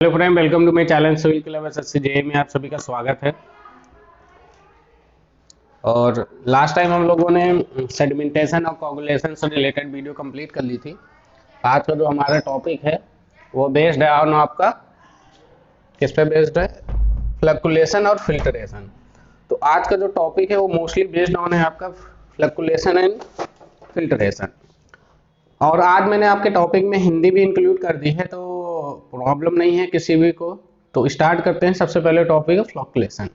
Hello friend, welcome to my channel civil club SSC JEE में आप सभी का स्वागत है। और लास्ट टाइम हम लोगों ने सेडिमेंटेशन और कोगुलेशन से रिलेटेड वीडियो कंप्लीट कर ली थी। आज का जो हमारा टॉपिक है वो बेस्ड है ऑन आपका किस पे बेस्ड है, फ्लक्चुएशन और फिल्ट्रेशन। तो आज का जो टॉपिक है वो मोस्टली बेस्ड ऑन है आपका फ्लक्चुएशन एंड फिल्ट्रेशन। और आज मैंने आपके टॉपिक में हिंदी भी इंक्लूड कर दी है, तो प्रॉब्लम नहीं है किसी भी को। तो स्टार्ट करते हैं। सबसे पहले टॉपिक है फ्लक्चुएशन।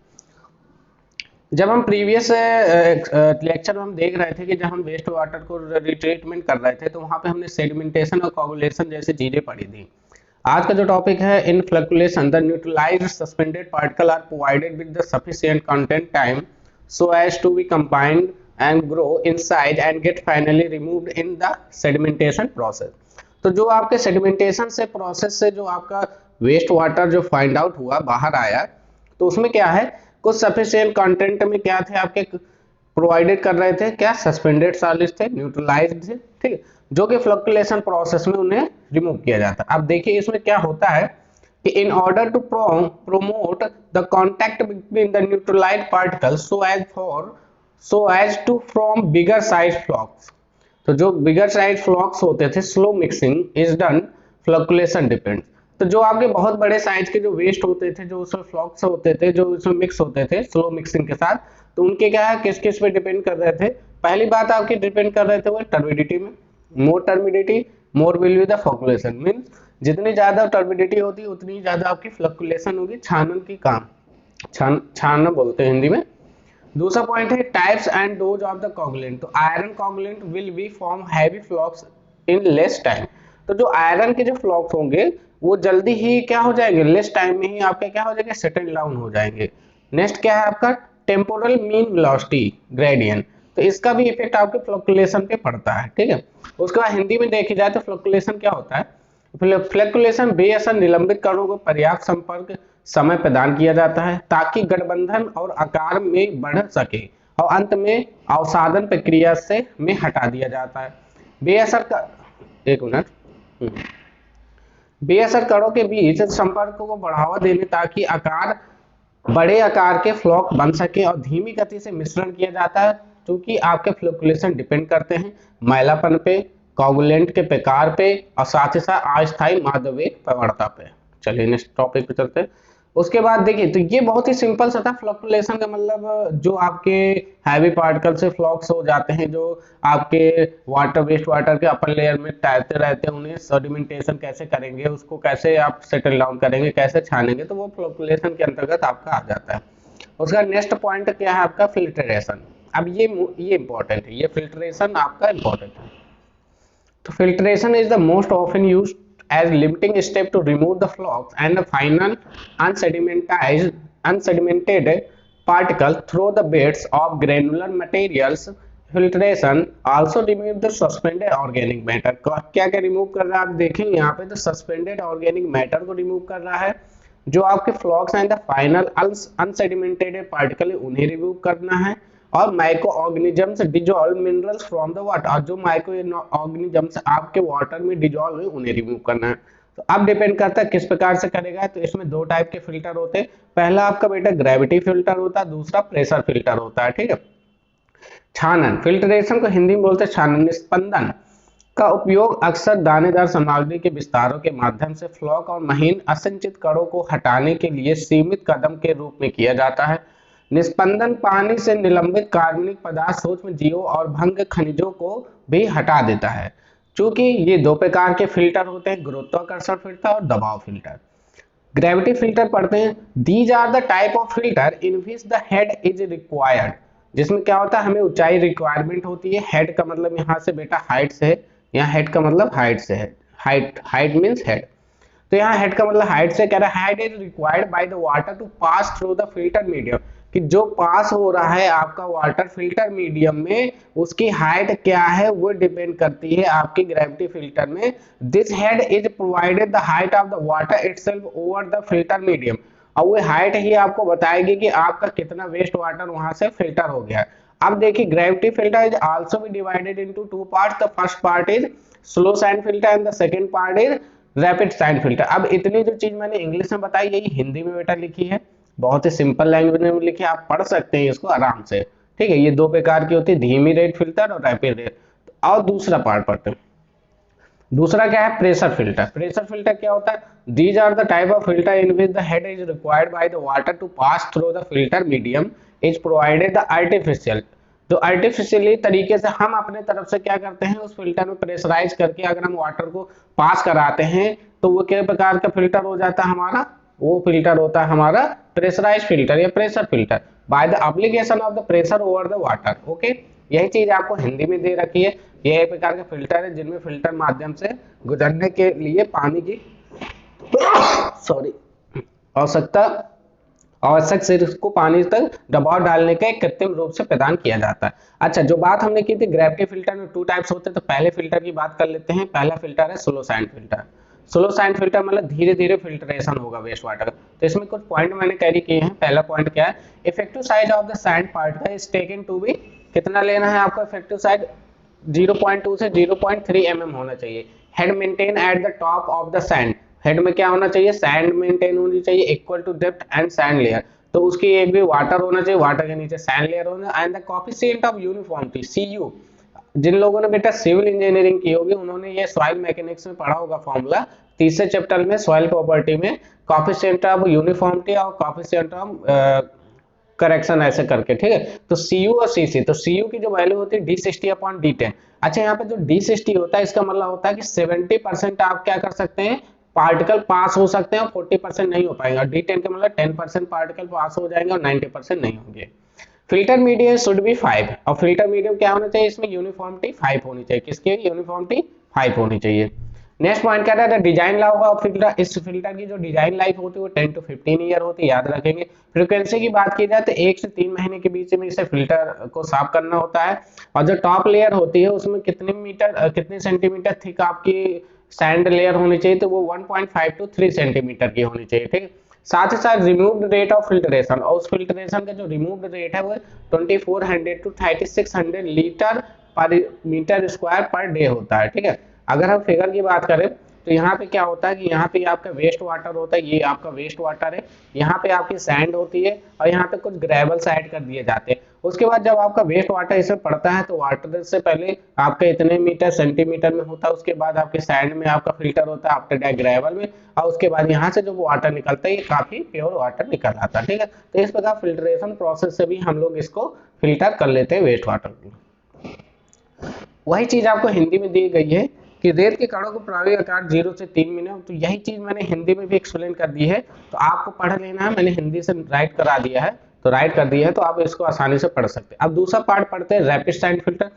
जब हम प्रीवियस लेक्चर में हम देख रहे थे कि जब हम वेस्ट वाटर को रिट्रीटमेंट कर रहे थे तो वहां पे हमने सेडिमेंटेशन और कोगुलेशन जैसी चीजें पढ़ी थी। आज का जो टॉपिक है, in fluctuation the neutralised suspended particle are provided with the sufficient content time so as to be combined and grow in size and get finally removed in the sedimentation process। तो जो आपके sedimentation से process से जो आपका waste water जो find out हुआ बाहर आया, तो उसमें क्या है, कुछ सफिशिएंट कंटेंट में क्या थे आपके प्रोवाइडेड कर रहे थे, क्या सस्पेंडेड सॉलिड्स थे, न्यूट्रलाइज्ड थे, ठीक है, जो कि फ्लक्चुएशन प्रोसेस में उन्हें रिमूव किया जाता है। अब देखिए इसमें क्या होता है कि in order to promote the contact between the neutralized particles so as to form bigger size flocks। तो जो बिगर साइज फ्लॉक्स होते थे, slow mixing is done, fluctuation depend. तो जो आपके बहुत बड़े साइज के जो वेस्ट होते थे, जो उसमें फ्लॉक्स होते थे, जो उसमें मिक्स होते थे स्लो मिक्सिंग के साथ, तो उनके क्या है, किस किस पे डिपेंड कर रहे थे। पहली बात आपकी डिपेंड कर रहे थे वो टर्बिडिटी में। More turbidity more will be the fluctuation, means जितनी ज्यादा टर्बिडिटी होती है उतनी ज्यादा आपकी फ्लक्चुएशन होगी, छानन की काम, छानना बोलते हैं हिंदी में। दूसरा पॉइंट है types and dose of the coagulant. तो iron coagulant will be form heavy flocks in less time. तो जो आयरन के जो फ्लॉक्स होंगे वो जल्दी ही क्या हो जाएंगे, लेस टाइम में ही आपके क्या हो जाएंगे, सेटल डाउन हो जाएंगे। नेक्स्ट क्या है आपका टेम्पोरल मीन वेलोसिटी ग्रेडियंट। तो इसका भी इफेक्ट आपके फ्लक्चुएशन पे पड़ता है, ठीक है। उसके बाद हिंदी में देखी जाए तो फ्लक्चुएशन क्या होता है, फ्लक्चुएशन बेअसर निलंबित कणों को पर्याप्त संपर्क समय प्रदान किया जाता है ताकि गठबंधन और आकार में बढ़ सके और अंत में अवसादन प्रक्रिया से में हटा दिया जाता है। बेअसर का एक मिनट बेअसर कणों के बीच संपर्क को बढ़ावा देने ताकि आकार बड़े आकार के फ्लॉक बन सके और धीमी गति से मिश्रण किया जाता है, क्योंकि आपके फ्लक्चुएशन डिपेंड करते हैं मैलापन पे, कोगुलेंट के प्रकार पे और साथ ही साथ अस्थायी माध्य वेग प्रवणता पे। चलिए नेक्स्ट टॉपिक पे चलते हैं। उसके बाद देखिए, तो ये बहुत ही सिंपल सा था। फ्लक्चुएशन का मतलब जो आपके हैवी पार्टिकल से फ्लॉक्स हो जाते हैं, जो आपके वाटर वेस्ट वाटर के अपर लेयर में तैरते रहते हैं, उन्हें सेडिमेंटेशन कैसे करेंगे, उसको कैसे आप सेटल डाउन करेंगे, कैसे छानेंगे, तो वो फ्लक्चुएशन के अंतर्गत आपका आ जाता है। उसका नेक्स्ट पॉइंट क्या है आपका फिल्ट्रेशन। अब ये इंपॉर्टेंट है, ये फिल्ट्रेशन आपका इंपॉर्टेंट है। तो filtration is the most often used as limiting step to remove the flocks and the final unsedimented particle through the beds of granular materials। filtration also remove the suspended organic matter। क्या क्या remove कर रहा है आप देखें यहाँ पे, तो सस्पेंडेड ऑर्गेनिक मैटर को रिमूव कर रहा है, जो आपके फ्लॉक्स एंड द फाइनल अनसेडिमेंटेड पार्टिकल उन्हें रिमूव करना है, और micro organisms dissolve minerals from the water. और जो माइक्रो ऑर्गेनिजम्स आपके वाटर में डिजॉल्व है उन्हें रिमूव करना है। तो अब डिपेंड करता है किस प्रकार से करेगा। तो इसमें दो टाइप के फिल्टर होते हैं। पहला आपका बेटा ग्रेविटी फिल्टर होता है, दूसरा प्रेशर फिल्टर होता है, ठीक है। छानन, फिल्ट्रेशन को हिंदी में बोलते हैं छानन। निस्पंदन का उपयोग अक्सर दानेदार सामग्री के विस्तारों के माध्यम से फ्लॉक और महीन असंचित कणों को हटाने के लिए सीमित कदम के रूप में किया जाता है। निस्पंदन पानी से निलंबित कार्बनिक पदार्थ, सूक्ष्म जीवों और भंग खनिजों को भी हटा देता है। चूंकि ये दो प्रकार के फिल्टर होते हैं, गुरुत्वाकर्षण फिल्टर और दबाव फिल्टर। ग्रेविटी फिल्टर पढ़ते हैं। These are the type of filter in which the head is required. जिसमें क्या होता है, हमें ऊंचाई रिक्वायरमेंट होती है। हेड का मतलब यहाँ से बेटा हाइट से है, यहाँ हेड का मतलब हाइट से है। Height means head. तो यहाँ हेड का मतलब हाइट से कह रहा है, height is required by the water to pass through the filter medium. कि जो पास हो रहा है आपका वाटर फिल्टर मीडियम में, उसकी हाइट क्या है वो डिपेंड करती है आपकी ग्रेविटी फिल्टर में। This head is provided the height of the water itself over the filter medium. और वो हाइट ही आपको बताएगी कि आपका कितना वेस्ट वाटर वहां से फिल्टर हो गया। अब देखिए, gravity filter is also be divided into two parts. The first part is slow sand filter and the second part is rapid sand filter. अब इतनी जो चीज मैंने इंग्लिश में बताई यही हिंदी में बेटा लिखी है, बहुत ही सिंपल लैंग्वेज में लिखी है, आप पढ़ सकते हैं इसको आराम से। ठीक है, ये दो प्रकार की होती है, धीमी रेट फिल्टर और रैपिड रेट। और दूसरा पार्ट पढ़ते हैं। दूसरा क्या है, प्रेशर फिल्टर। प्रेशर फिल्टर क्या होता है, these are the type of filter in which the head is required by the water to pass through the filter medium is provided the artificial. तो आर्टिफिशियली तरीके से हम अपने तरफ से क्या करते हैं, उस फिल्टर में प्रेशराइज करके अगर हम वाटर को पास कराते हैं तो वो किस प्रकार का फिल्टर हो जाता है हमारा, वो फिल्टर होता है हमारा प्रेशराइज फिल्टर या pressure filter by the application of the pressure over the water. Okay, यही चीज आपको हिंदी में दे रखी है। यह एक प्रकार के फिल्टर है जिनमें फिल्टर माध्यम से गुजरने के लिए पानी की सॉरी आवश्यक से इसको पानी तक दबाव डालने का एक कृत्रिम रूप से प्रदान किया जाता है। अच्छा, जो बात हमने की थी ग्रेविटी फिल्टर में टू टाइप्स होते हैं, तो पहले फिल्टर की बात कर लेते हैं। पहला फिल्टर है slow sand filter. Slow sand filter मतलब धीरे धीरे फिल्ट्रेशन होगा वेस्ट वाटर का। तो इसमें कुछ पॉइंट मैंने कैरी किए हैं। पहला पॉइंट क्या है, effective size of the sand particle is taken to be, कितना लेना है आपका इफेक्टिव साइज, 0.2 से 0.3 mm होना चाहिए। Head maintain at the top of the sand, head में क्या होना चाहिए, सैंड मेंटेन होनी चाहिए equal to depth and sand layer. तो उसकी एक भी वाटर होना चाहिए, वाटर के नीचे सैंड लेयर होना। And the coefficient of uniformity CU, जिन लोगों ने बेटा सिविल इंजीनियरिंग की होगी उन्होंने ये सॉइल मैकेनिक्स में पढ़ा होगा फॉर्मूला, तीसरे चैप्टर में सॉइल प्रॉपर्टी में, कोएफिशिएंट ऑफ यूनिफॉर्मिटी और कोएफिशिएंट ऑफ करेक्शन ऐसे करके। ठीक है, तो CU और CC, तो CU की जो वैल्यू होती है D60/D10। अच्छा, यहाँ पे जो D60 होता है इसका मतलब होता है कि 70% आप क्या कर सकते हैं, पार्टिकल पास हो सकते हैं और 40% नहीं हो पाएंगे। और D10 का मतलब 10% पार्टिकल पास हो जाएंगे और 90% नहीं होंगे। फिल्टर मीडियम शुड बी 5, और फिल्टर मीडियम क्या होना चाहिए, इसमें यूनिफॉर्मिटी 5 होनी चाहिए। किसकी यूनिफॉर्मिटी 5 होनी चाहिए। नेक्स्ट पॉइंट क्या था, डिजाइन लाइफ ऑफ फिल्टर। इस फिल्टर की जो डिजाइन लाइफ होती है वो 10 to 15 ईयर होती है, याद रखेंगे। फ्रीक्वेंसी की बात की जाए तो 1 से 3 महीने के बीच में इसे फिल्टर को साफ करना होता है। और जो टॉप लेयर होती है उसमें कितने सेंटीमीटर थिक आपकी सैंड लेयर होनी चाहिए, तो वो 1.5 to 3 सेंटीमीटर की होनी चाहिए। ठीक, साथ ही साथ रिमूव्ड रेट ऑफ फिल्ट्रेशन, और उस फिल्ट्रेशन का जो रिमूव्ड रेट है वो 2400 to 3600 लीटर पर मीटर स्क्वायर पर डे होता है। ठीक है, अगर हम फिगर की बात करें तो यहाँ पे क्या होता है कि यहाँ पे आपका वेस्ट वाटर होता है, ये आपका वेस्ट वाटर है, यहाँ पे आपकी सैंड होती है और यहाँ पे कुछ ग्रेवल्स ऐड कर दिए जाते हैं। उसके बाद जब आपका वेस्ट वाटर इसमें पड़ता है तो वाटर से पहले आपका इतने मीटर सेंटीमीटर में होता है, उसके बाद आपके सैंड में आपका फिल्टर होता है, आफ्टर दैट ग्रेवल में, और उसके बाद यहाँ से जो वाटर निकलता है ये काफी प्योर वाटर निकल आता है। ठीक है, तो इस प्रकार फिल्ट्रेशन प्रोसेस से भी हम लोग इसको फिल्टर कर लेते हैं वेस्ट वाटर को। वही चीज आपको हिंदी में दी गई है कि रेत के कणों को प्रभावी आकार 0 से 3 मिनट, तो यही चीज मैंने हिंदी में भी एक्सप्लेन कर दी है, तो आपको पढ़ लेना है। मैंने हिंदी से राइट करा दिया है, तो राइट कर दिया है, तो आप इसको आसानी से पढ़ सकते हैं। अब दूसरा पार्ट पढ़ते हैं, rapid sand filter.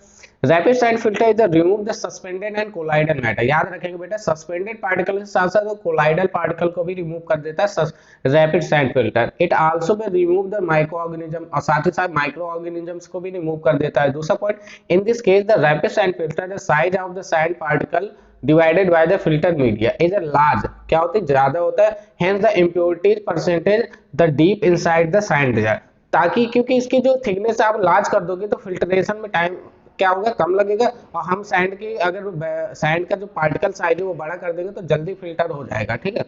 Rapid sand filter is remove the suspended and colloidal matter. याद रखेंगे बेटा, सस्पेंडेड पार्टिकल के साथ साथ कोलाइडल पार्टिकल को भी रिमूव कर देता है rapid sand filter. It also will remove the micro organism, और साथ ही साथ माइक्रो ऑर्गेनिजम्स को भी रिमूव कर देता है। दूसरा point, in this case the rapid sand filter the size of the sand particle divided by the filter media is a large, क्या होती है, ज्यादा होता है। Hence the impurities percentage the deep inside the sand layer, ताकि क्योंकि इसकी जो थिकनेस आप लार्ज कर दोगे तो फिल्ट्रेशन में टाइम क्या होगा, कम लगेगा। और हम सैंड की अगर सैंड का जो पार्टिकल साइज है वो बड़ा कर देंगे तो जल्दी फिल्टर हो जाएगा। ठीक है,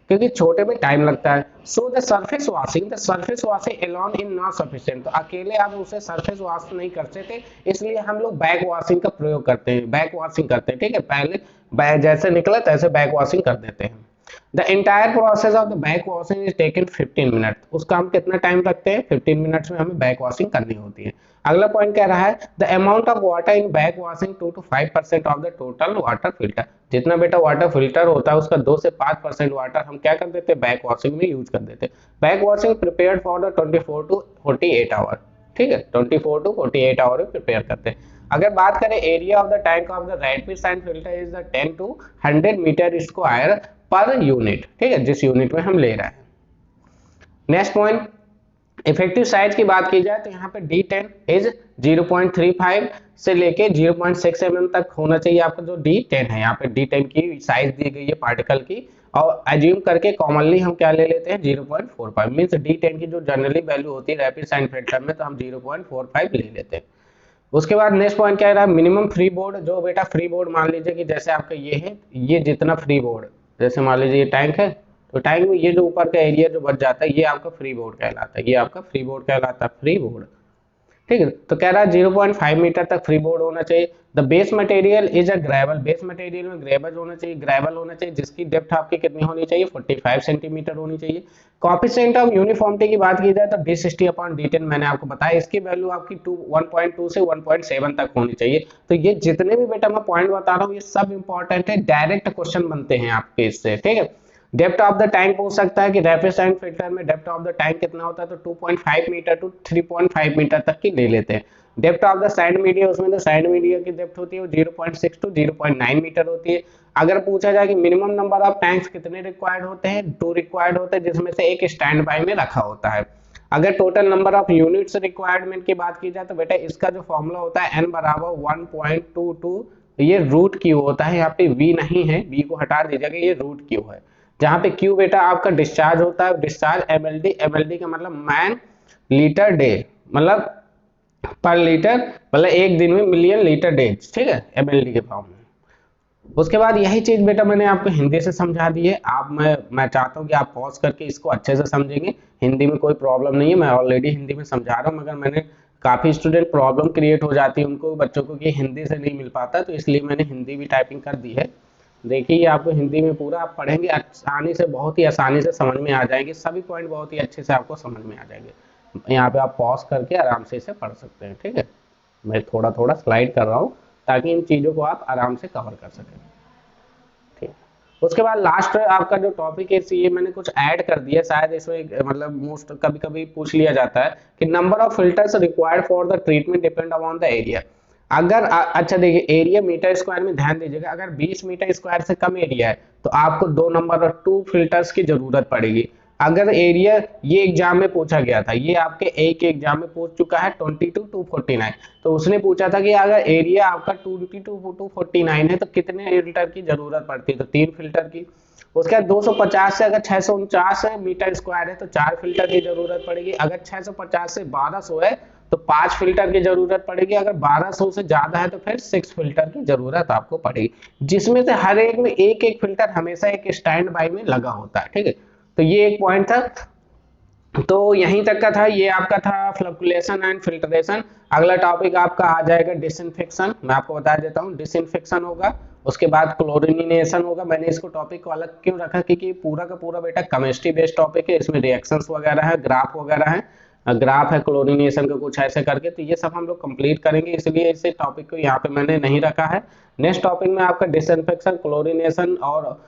क्योंकि छोटे में टाइम लगता है। So the surface washing alone in not sufficient, तो अकेले आप उसे सरफेस वॉश नहीं कर सकते, इसलिए हम लोग बैक वॉशिंग का प्रयोग करते हैं, बैक वॉशिंग करते हैं। ठीक है, पहले जैसे निकला तैसे बैक वॉशिंग कर देते हैं। The entire process of the back washing is taken 15 minute, उसका हम कितना टाइम रखते हैं, 15 मिनट्स में हमें बैक वॉशिंग करनी होती है। अगला पॉइंट कह रहा है, the amount of water in back washing 2 to 5% of the total water filter, जितना बेटा वाटर फिल्टर होता है उसका 2 से 5% वाटर हम क्या कर देते हैं, बैक वॉशिंग में यूज कर देते हैं। Back washing prepared for the 24 to 48 hour. ठीक है, 24 to 48 आवर में प्रिपेयर करते हैं। अगर बात करें area of the tank of the rapid sand filter is the 10 to 100 metre square per unit. ठीक है, जिस यूनिट में हम ले रहे हैं। नेक्स्ट पॉइंट, इफेक्टिव साइज की बात की जाए तो यहाँ पे D10 इज 0.35 से लेके 0.6 mm तक होना चाहिए आपका जो D10 है। यहाँ पे D10 की साइज दी गई है पार्टिकल की, और एज्यूम करके कॉमनली हम क्या ले लेते हैं 0.45, मींस D10 की जो जनरली वैल्यू होती है रैपिड सैंड फिल्टर में, तो हम 0.45 ले लेते हैं। उसके बाद नेक्स्ट पॉइंट क्या है, मिनिमम फ्री बोर्ड। जो बेटा फ्री बोर्ड मान लीजिए कि जैसे आपका ये है, ये जितना फ्री बोर्ड जैसे मान लीजिए ये टैंक है, तो टैंक में ये जो ऊपर का एरिया जो बच जाता है ये आपका फ्री बोर्ड कहलाता है, ये आपका फ्री बोर्ड कहलाता है, फ्री बोर्ड। ठीक है, तो कह रहा है 0.5 मीटर तक फ्री बोर्ड होना चाहिए। The base material is a gravel, base material में ग्रेवल होना चाहिए, ग्रेवल होना चाहिए जिसकी डेप्थ आपकी कितनी होनी चाहिए, 45 सेंटीमीटर होनी चाहिए। कोएफिशिएंट ऑफ यूनिफॉर्मिटी की बात की जाए तो d60/d10 मैंने आपको बताया, इसकी वैल्यू आपकी 1.2 से 1.7 तक होनी चाहिए। तो ये जितने भी बेटा मैं पॉइंट बता रहा हूँ ये सब इंपॉर्टेंट है, डायरेक्ट क्वेश्चन बनते हैं आपके इससे। ठीक है, डेप्थ ऑफ द टैंक पूछ सकता है कि रैपिड एंड फिल्टर में डेप्थ ऑफ द टैंक कितना होता है, तो 2.5 मीटर टू 3.5 मीटर तक की ले लेते हैं। Depth of the sand media, उसमें तो सैंड मीडिया की डेप्थ होती है वो 0.6 टू 0.9 मीटर होती है। अगर पूछा जाए कि मिनिमम नंबर ऑफ टैंक्स कितने रिक्वायर्ड होते हैं, 2 रिक्वायर्ड होते हैं जिसमें से एक स्टैंड बाय में रखा होता है। अगर total number of units requirement की बात की जाए तो बेटा इसका जो फॉर्मूला होता है n बराबर 1.22, ये रूट क्यू होता है, यहाँ पे v नहीं है, v को हटा दीजिएगा, ये रूट क्यू है। जहाँ पे क्यू बेटा आपका डिस्चार्ज होता है, डिस्चार्ज mld, mld का मतलब मैन लीटर डे, मतलब पर लीटर, मतलब एक दिन में मिलियन लीटर डे। ठीक है, mld के फॉर्म में। उसके बाद यही चीज बेटा मैंने आपको हिंदी से समझा दी है। आप मैं चाहता हूँ कि आप पॉज करके इसको अच्छे से समझेंगे, हिंदी में कोई प्रॉब्लम नहीं है, मैं ऑलरेडी हिंदी में समझा रहा हूँ, मगर मैंने काफी स्टूडेंट प्रॉब्लम क्रिएट हो जाती है उनको, बच्चों को, कि हिंदी से नहीं मिल पाता, तो इसलिए मैंने हिंदी भी टाइपिंग कर दी है। देखिए आपको हिंदी में पूरा आप पढ़ेंगे आसानी से, बहुत ही आसानी से समझ में आ जाएंगे, सभी पॉइंट बहुत ही अच्छे से आपको समझ में आ जाएंगे। यहाँ पे आप पॉज करके आराम से इसे पढ़ सकते हैं। ठीक है, मैं थोड़ा थोड़ा स्लाइड कर रहा हूँ ताकि इन चीज़ों को आप आराम से कवर कर सकें। ठीक, उसके बाद लास्ट आपका जो टॉपिक है ये मैंने कुछ ऐड कर दिया, शायद इसमें मतलब मोस्ट कभी कभी पूछ लिया जाता है कि number of filters required for the treatment depend upon the area. अगर अच्छा देखिए एरिया मीटर स्क्वायर में ध्यान दीजिएगा, अगर 20 मीटर स्क्वायर से कम एरिया है तो आपको 2 नंबर और 2 फिल्टर्स की जरूरत पड़ेगी। अगर एरिया, ये एग्जाम में पूछा गया था, ये आपके एक एग्जाम में पूछ चुका है 22 to 49, तो उसने पूछा था कि अगर एरिया आपका 22 to 49 है तो कितने फिल्टर की जरूरत पड़ती है, तो 3 फिल्टर की। उसके बाद 250 से अगर 649 मीटर स्क्वायर है तो 4 फिल्टर की जरूरत पड़ेगी। अगर 650 से 1200 है तो 5 फिल्टर की जरूरत पड़ेगी। अगर 1200 से ज्यादा है तो फिर 6 फिल्टर की जरूरत आपको पड़ेगी, जिसमें से हर एक में एक एक फिल्टर हमेशा एक स्टैंड बाय में लगा होता है। ठीक है, तो ये एक पॉइंट था, तो यहीं तक का था, ये आपका था फ्लक्चुएशन एंड फिल्ट्रेशन। अगला टॉपिक आपका आ जाएगा डिसइंफेक्शन, मैं आपको बता देता हूँ डिसइंफेक्शन होगा, उसके बाद क्लोरिनेशन होगा। मैंने इसको टॉपिक को अलग क्यों रखा, क्योंकि पूरा का पूरा बेटा केमिस्ट्री बेस्ड टॉपिक है, इसमें रिएक्शंस वगैरह है, ग्राफ वगैरह है, ग्राफ है क्लोरिनेशन का कुछ ऐसे करके, तो ये सब हम लोग कंप्लीट करेंगे, इसलिए इसे टॉपिक को यहाँ पे मैंने नहीं रखा है। नेक्स्ट टॉपिक में आपका डिसइंफेक्शन, क्लोरिनेशन और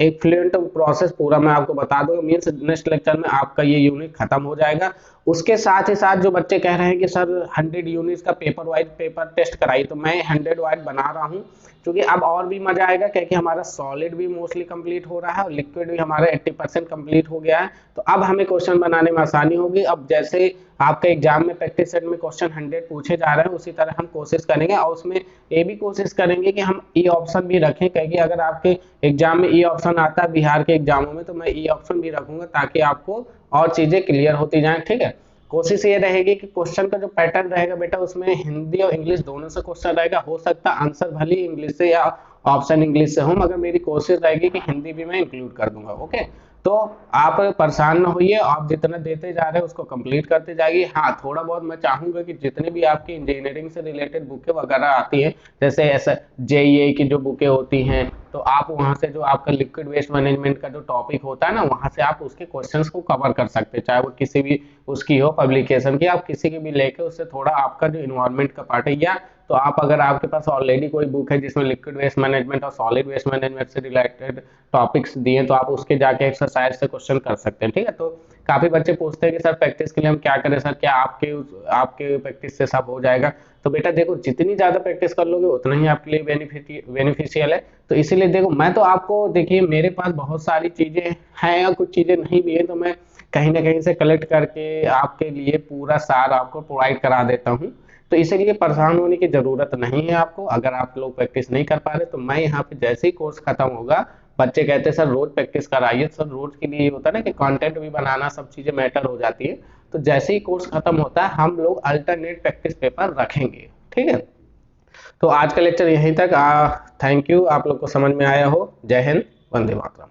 एक्फ्लुएंट प्रोसेस पूरा मैं आपको बता दूंगा, मींस नेक्स्ट लेक्चर में आपका ये यूनिट खत्म हो जाएगा। उसके साथ ही साथ जो बच्चे कह रहे हैं कि सर 100 यूनिट्स का पेपर वाइज पेपर टेस्ट कराइए, तो मैं 100 वाइज बना रहा हूँ, क्योंकि अब और भी मजा आएगा, क्योंकि हमारा सॉलिड भी मोस्टली कंप्लीट हो रहा है और लिक्विड भी हमारा 80% कंप्लीट हो गया है, तो अब हमें क्वेश्चन बनाने में आसानी होगी। अब जैसे आपके एग्जाम में प्रैक्टिस सेट में क्वेश्चन 100 पूछे जा रहे हैं, उसी तरह हम कोशिश करेंगे, और उसमें ये भी कोशिश करेंगे कि हम ई ऑप्शन भी रखें, क्योंकि अगर आपके एग्जाम में ई ऑप्शन आता है बिहार के एग्जामों में, तो मैं ई ऑप्शन भी रखूंगा ताकि आपको और चीजें क्लियर होती जाएं। ठीक है, कोशिश ये रहेगी कि क्वेश्चन का जो पैटर्न रहेगा बेटा उसमें हिंदी और इंग्लिश दोनों से क्वेश्चन रहेगा, हो सकता है आंसर भले ही इंग्लिश से या ऑप्शन इंग्लिश से हो, मगर मेरी कोशिश रहेगी कि हिंदी भी मैं इंक्लूड कर दूंगा। ओके, तो आप परेशान न होइए, आप जितना देते जा रहे हैं उसको कंप्लीट करते जाइए। हाँ, थोड़ा बहुत मैं चाहूंगा कि जितने भी आपकी इंजीनियरिंग से रिलेटेड बुकें वगैरह आती हैं, जैसे ऐसा जेईई की जो बुकें होती हैं, तो आप वहां से जो आपका लिक्विड वेस्ट मैनेजमेंट का जो टॉपिक होता है ना, वहां से आप उसके क्वेश्चंस को कवर कर सकते हैं, चाहे वो किसी भी उसकी हो पब्लिकेशन की, आप किसी की भी लेके उससे थोड़ा आपका जो इन्वायरमेंट का पार्ट है, या तो आप अगर आपके पास ऑलरेडी कोई बुक है जिसमें लिक्विड वेस्ट मैनेजमेंट और सॉलिड वेस्ट मैनेजमेंट से रिलेटेड टॉपिक्स दिए, तो आप उसके जाके एक्सरसाइज से क्वेश्चन कर सकते हैं। ठीक है, तो काफी बच्चे पूछते हैं कि सर प्रैक्टिस के लिए हम क्या करें, सर क्या आपके प्रैक्टिस से सब हो जाएगा, तो बेटा देखो जितनी ज्यादा प्रैक्टिस कर लोगे उतना ही आपके लिए बेनिफिशियल है। तो इसीलिए देखो मैं तो आपको, देखिए मेरे पास बहुत सारी चीजें हैं और कुछ चीजें नहीं भी है, तो मैं कहीं ना कहीं से कलेक्ट करके आपके लिए पूरा सार आपको प्रोवाइड करा देता हूँ, तो इसीलिए परेशान होने की जरूरत नहीं है आपको। अगर आप लोग प्रैक्टिस नहीं कर पा रहे तो मैं यहाँ पे जैसे ही कोर्स खत्म होगा, बच्चे कहते हैं सर रोज प्रैक्टिस कराइए, सर रोज के लिए होता है ना कि कंटेंट भी बनाना सब चीजें मैटर हो जाती है, तो जैसे ही कोर्स खत्म होता है हम लोग अल्टरनेट प्रैक्टिस पेपर रखेंगे। ठीक है, तो आज का लेक्चर यहीं तक। थैंक यू, आप लोग को समझ में आया हो। जय हिंद। वंदे मातरम।